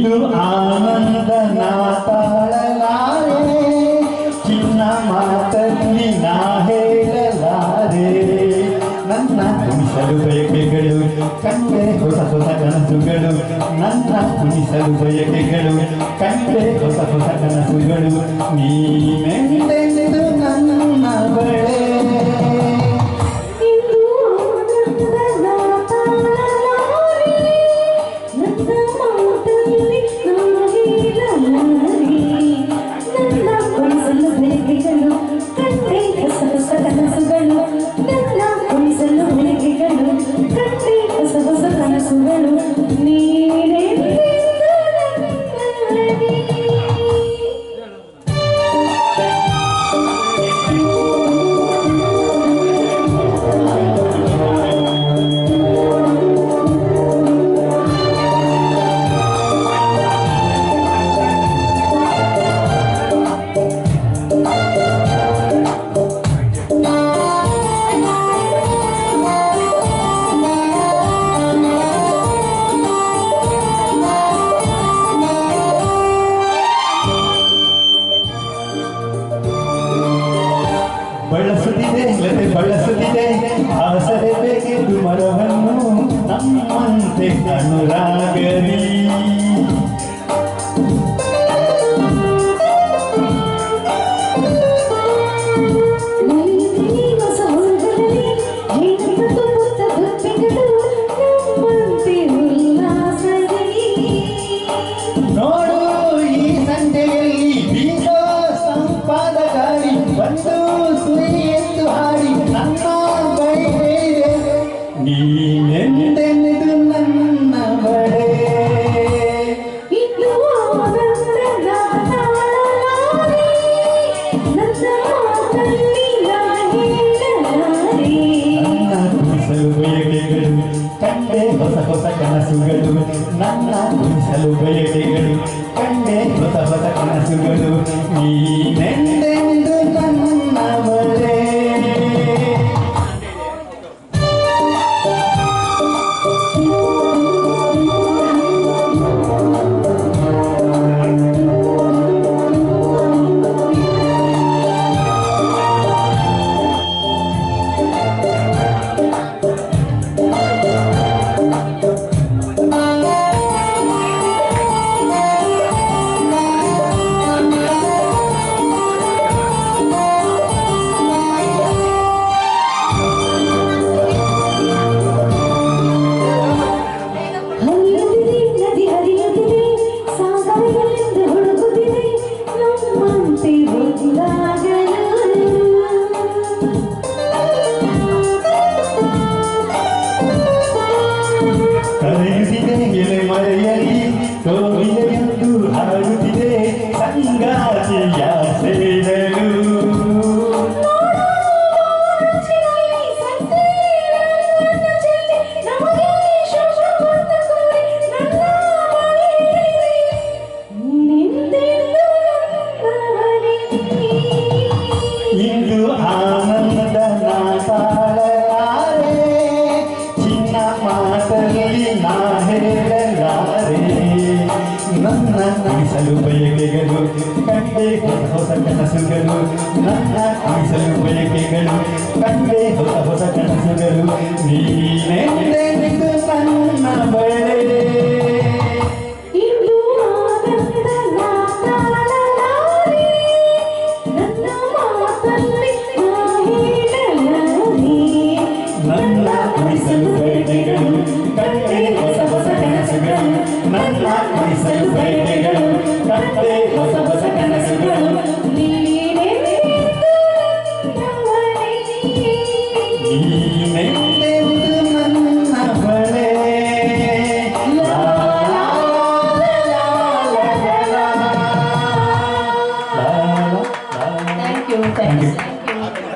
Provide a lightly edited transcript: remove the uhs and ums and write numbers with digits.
ಇಂದು ಆನಂದ ನಾ ತಾಳಲಾರೆ, ಚಿನ್ನ ಮಾತಲ್ಲಿ ನಾ ಹೇಳಲಾರೆ. ನನ್ನ ಕುಣಿಸಲು ಬಯಕೆಗಳು ಕಂಡೆ ಹೊಸ ಹೊಸ ಕನಸುಗಳು, ನನ್ನ ಕುಣಿಸಲು ಬಯಕೆಗಳು ಕಂಡೆ ಹೊಸ ಹೊಸ ಕನಸುಗಳು. ನೀನೆಂದೆಂದು ನನ್ನ ಬಳೆ ಬಳಸುತ್ತಿದೆ ಲತೆ ಬಳಸುತ್ತಿದೆ ಆಸರೆ ಬೇಕೆಂದು ಮರವನ್ನು ನಮ್ಮಂತೆ ಅನುರಾಗರಿ. ನೋಡು ಈ ಸಂಜೆಯಲ್ಲಿ ಬೀಸೋ ಸಂಪಾದ ಗಾಳಿ ಬಂದು ಸುರಿಯೆಂದು ಹಾಡಿ ನನ್ನ ಬಳಿಗೆ ನೀನೆಂದೆಂದು ನನ್ನ ಬಳೆ. ಕುಣಿಸಲು ಬಯಕೆಗಳು ಕಂಡೆ ಹೊಸ ಹೊಸ ಕನಸುಗಳು, ನನ್ನ ಕುಣಿಸಲು ಬಯಕೆಗಳು ಕಂಡೆ ಹೊಸ ಹೊಸ ಕನಸುಗಳು. ನೀನೆಂದೆಂದು ನನ್ನ ಬಳೆ. ಕರೆಯುತ್ತಿದೆ ಎಲೆ ಮರೆಯಲಿ ಕೋಗಿಲೆಯೊಂದು ಹಾಡುತ್ತಿದೆ ಸಂಗಾತಿಯ ಸೇರಲು. ಇಂದು ಆನಂದ ನಾ ತಾಳಲಾರೆ, ಚಿನ್ನ ಮಾತಲ್ಲಿ ನಾ ಹೇಳಲಾರೆ. ನನ್ನ ಕುಣಿಸಲು ಬಯಕೆಗಳು ಕಂಡೆ ಹೊಸ ಹೊಸ ಕನಸುಗಳು, ನನ್ನ ಕುಣಿಸಲು ಬಯಕೆಗಳು ಕಂಡೆ ಹೊಸ ಹೊಸ ಕನಸುಗಳು. ನೀನೆಂದೆಂದು ನನ್ನ ಬಳೆ. ನನ್ನ ಕುಣಿಸಲು ಬಯಕೆಗಳು ಕಂಡೆ ಹೊಸ ಹೊಸ ಕನಸುಗಳು, ನನ್ನ ಕುಣಿಸಲು ಬಯಕೆಗಳು ಕಂಡೆ ಹೊಸ ಹೊಸ ಕನಸುಗಳು. ನೀ